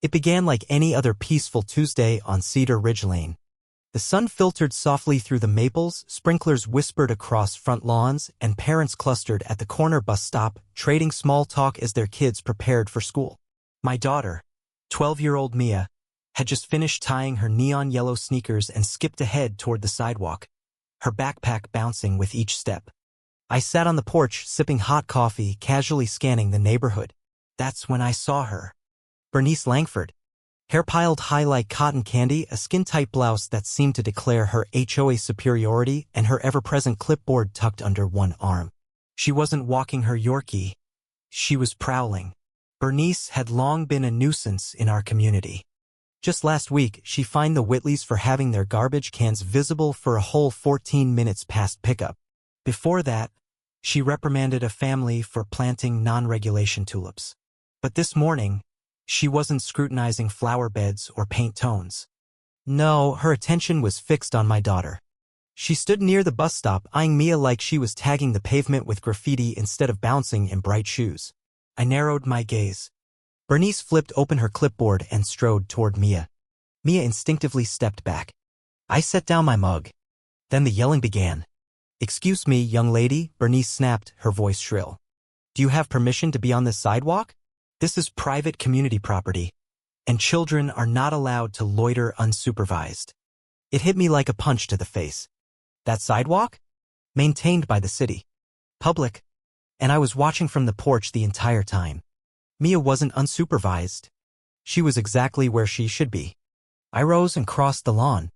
It began like any other peaceful Tuesday on Cedar Ridge Lane. The sun filtered softly through the maples, sprinklers whispered across front lawns, and parents clustered at the corner bus stop, trading small talk as their kids prepared for school. My daughter, 12-year-old Mia, had just finished tying her neon yellow sneakers and skipped ahead toward the sidewalk, her backpack bouncing with each step. I sat on the porch, sipping hot coffee, casually scanning the neighborhood. That's when I saw her. Bernice Langford. Hair piled high like cotton candy, a skin-tight blouse that seemed to declare her HOA superiority, and her ever-present clipboard tucked under one arm. She wasn't walking her Yorkie. She was prowling. Bernice had long been a nuisance in our community. Just last week, she fined the Whitleys for having their garbage cans visible for a whole 14 minutes past pickup. Before that, she reprimanded a family for planting non-regulation tulips. But this morning, she wasn't scrutinizing flower beds or paint tones. No, her attention was fixed on my daughter. She stood near the bus stop, eyeing Mia like she was tagging the pavement with graffiti instead of bouncing in bright shoes. I narrowed my gaze. Bernice flipped open her clipboard and strode toward Mia. Mia instinctively stepped back. I set down my mug. Then the yelling began. "Excuse me, young lady," Bernice snapped, her voice shrill. "Do you have permission to be on this sidewalk? This is private community property, and children are not allowed to loiter unsupervised." It hit me like a punch to the face. That sidewalk? Maintained by the city. Public. And I was watching from the porch the entire time. Mia wasn't unsupervised. She was exactly where she should be. I rose and crossed the lawn.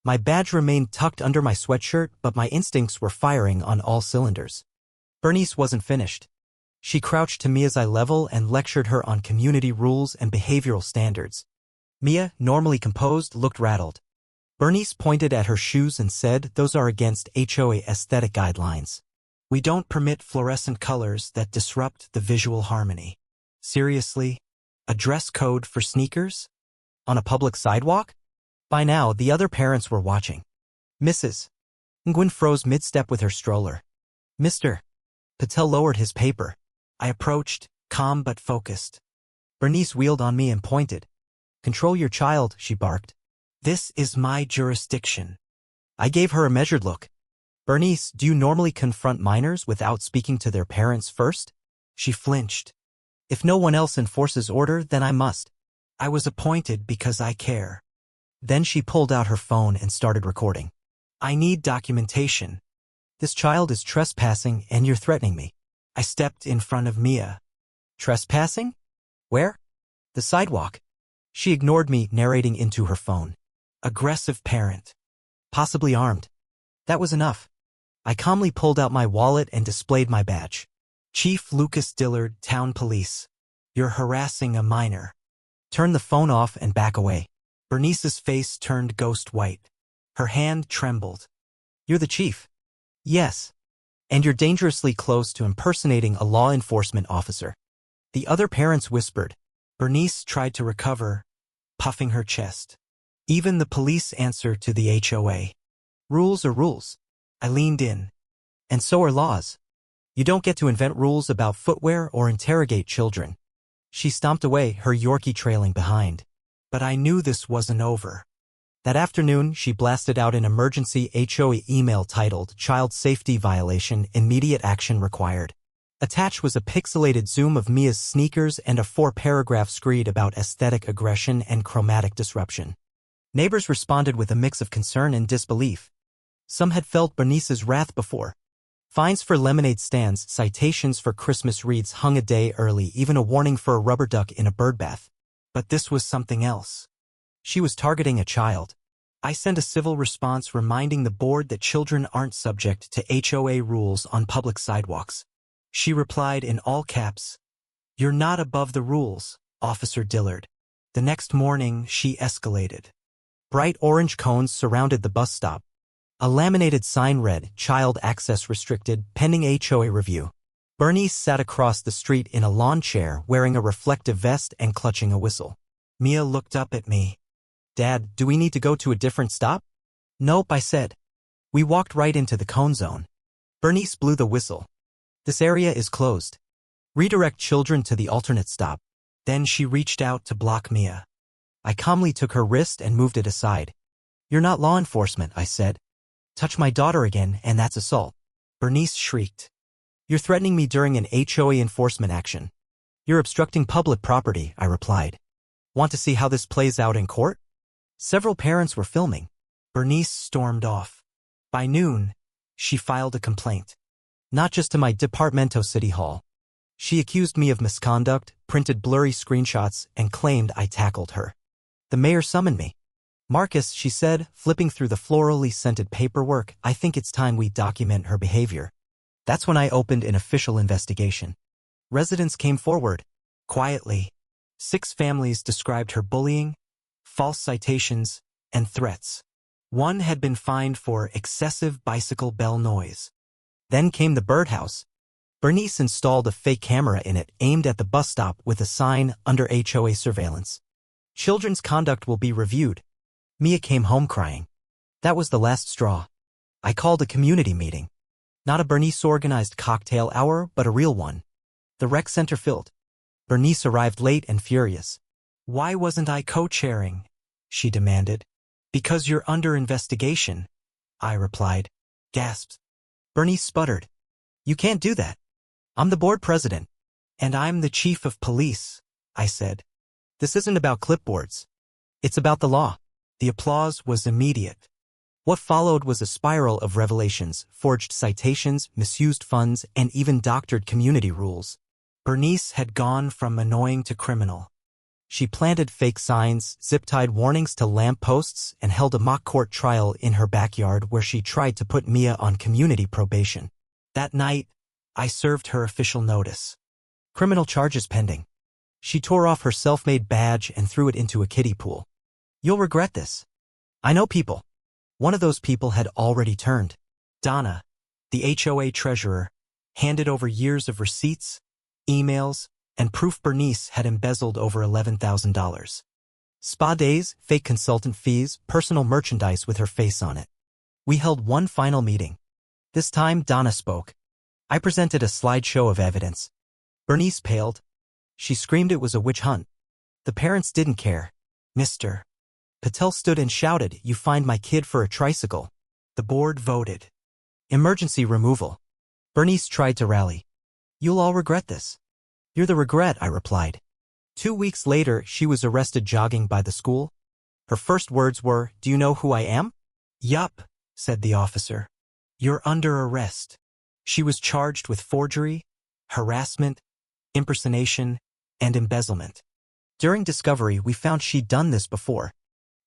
My badge remained tucked under my sweatshirt, but my instincts were firing on all cylinders. Bernice wasn't finished. She crouched to Mia's eye level and lectured her on community rules and behavioral standards. Mia, normally composed, looked rattled. Bernice pointed at her shoes and said, "Those are against HOA aesthetic guidelines. We don't permit fluorescent colors that disrupt the visual harmony." Seriously? A dress code for sneakers? On a public sidewalk? By now, the other parents were watching. "Mrs. Nguyen froze mid-step with her stroller. "Mr." Patel lowered his paper. I approached, calm but focused. Bernice wheeled on me and pointed. "Control your child," she barked. "This is my jurisdiction." I gave her a measured look. "Bernice, do you normally confront minors without speaking to their parents first?" She flinched. "If no one else enforces order, then I must. I was appointed because I care." Then she pulled out her phone and started recording. "I need documentation. This child is trespassing and you're threatening me." I stepped in front of Mia. "Trespassing? Where?" "The sidewalk." She ignored me, narrating into her phone. "Aggressive parent. Possibly armed." That was enough. I calmly pulled out my wallet and displayed my badge. "Chief Lucas Dillard, Town Police. You're harassing a minor." "Turn the phone off and back away." Bernice's face turned ghost white. Her hand trembled. "You're the chief." "Yes. And you're dangerously close to impersonating a law enforcement officer." The other parents whispered. Bernice tried to recover, puffing her chest. "Even the police answer to the HOA. Rules are rules." I leaned in. "And so are laws. You don't get to invent rules about footwear or interrogate children." She stomped away, her Yorkie trailing behind. But I knew this wasn't over. That afternoon, she blasted out an emergency HOA email titled, "Child Safety Violation, Immediate Action Required." Attached was a pixelated zoom of Mia's sneakers and a 4-paragraph screed about aesthetic aggression and chromatic disruption. Neighbors responded with a mix of concern and disbelief. Some had felt Bernice's wrath before. Fines for lemonade stands, citations for Christmas wreaths hung a day early, even a warning for a rubber duck in a birdbath. But this was something else. She was targeting a child. I sent a civil response reminding the board that children aren't subject to HOA rules on public sidewalks. She replied in all caps, "You're not above the rules, Officer Dillard." The next morning, she escalated. Bright orange cones surrounded the bus stop. A laminated sign read, "Child Access Restricted, Pending HOA Review." Bernice sat across the street in a lawn chair, wearing a reflective vest and clutching a whistle. Mia looked up at me. "Dad, do we need to go to a different stop?" "Nope," I said. We walked right into the cone zone. Bernice blew the whistle. "This area is closed. Redirect children to the alternate stop." Then she reached out to block Mia. I calmly took her wrist and moved it aside. "You're not law enforcement," I said. "Touch my daughter again, and that's assault." Bernice shrieked. "You're threatening me during an HOA enforcement action." "You're obstructing public property," I replied. "Want to see how this plays out in court?" Several parents were filming. Bernice stormed off. By noon, she filed a complaint. Not just to my Departamento City Hall. She accused me of misconduct, printed blurry screenshots, and claimed I tackled her. The mayor summoned me. "Marcus," she said, flipping through the florally scented paperwork, "I think it's time we document her behavior." That's when I opened an official investigation. Residents came forward. Quietly. 6 families described her bullying, false citations, and threats. One had been fined for excessive bicycle bell noise. Then came the birdhouse. Bernice installed a fake camera in it aimed at the bus stop with a sign under HOA surveillance. "Children's conduct will be reviewed." Mia came home crying. That was the last straw. I called a community meeting. Not a Bernice-organized cocktail hour, but a real one. The rec center filled. Bernice arrived late and furious. "Why wasn't I co-chairing?" she demanded. "Because you're under investigation," I replied. Gasps. Bernice sputtered. "You can't do that. I'm the board president." "And I'm the chief of police," I said. "This isn't about clipboards. It's about the law." The applause was immediate. What followed was a spiral of revelations, forged citations, misused funds, and even doctored community rules. Bernice had gone from annoying to criminal. She planted fake signs, zip-tied warnings to lamp posts, and held a mock court trial in her backyard where she tried to put Mia on community probation. That night, I served her official notice. Criminal charges pending. She tore off her self-made badge and threw it into a kiddie pool. "You'll regret this." I know people. One of those people had already turned. Donna, the HOA treasurer, handed over years of receipts, emails, and proof Bernice had embezzled over $11,000. Spa days, fake consultant fees, personal merchandise with her face on it. We held one final meeting. This time, Donna spoke. I presented a slideshow of evidence. Bernice paled. She screamed it was a witch hunt. The parents didn't care. Mr. Patel stood and shouted, "You fined my kid for a tricycle." The board voted. Emergency removal. Bernice tried to rally. "You'll all regret this." "You're the regret," I replied. 2 weeks later, she was arrested jogging by the school. Her first words were, "Do you know who I am?" "Yup," said the officer. "You're under arrest." She was charged with forgery, harassment, impersonation, and embezzlement. During discovery, we found she'd done this before.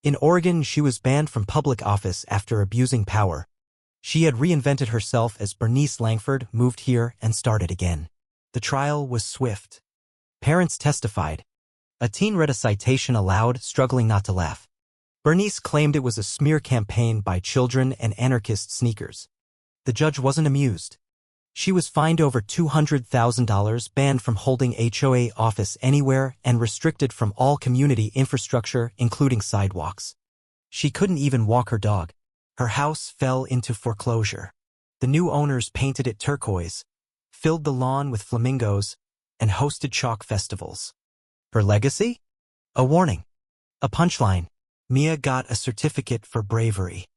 In Oregon, she was banned from public office after abusing power. She had reinvented herself as Bernice Langford, moved here, and started again. The trial was swift. Parents testified. A teen read a citation aloud, struggling not to laugh. Bernice claimed it was a smear campaign by children and anarchist sneakers. The judge wasn't amused. She was fined over $200,000, banned from holding HOA office anywhere, and restricted from all community infrastructure, including sidewalks. She couldn't even walk her dog. Her house fell into foreclosure. The new owners painted it turquoise, filled the lawn with flamingos, and hosted chalk festivals. Her legacy? A warning. A punchline. Mia got a certificate for bravery.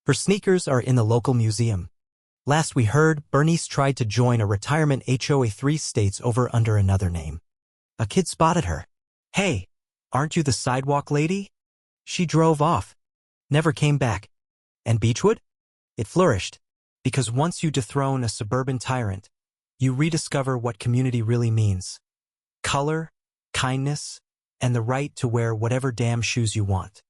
Her sneakers are in the local museum. Last we heard, Bernice tried to join a retirement HOA 3 states over under another name. A kid spotted her. "Hey, aren't you the sidewalk lady?" She drove off. Never came back. And Beechwood? It flourished. Because once you dethrone a suburban tyrant, you rediscover what community really means. Color, kindness, and the right to wear whatever damn shoes you want.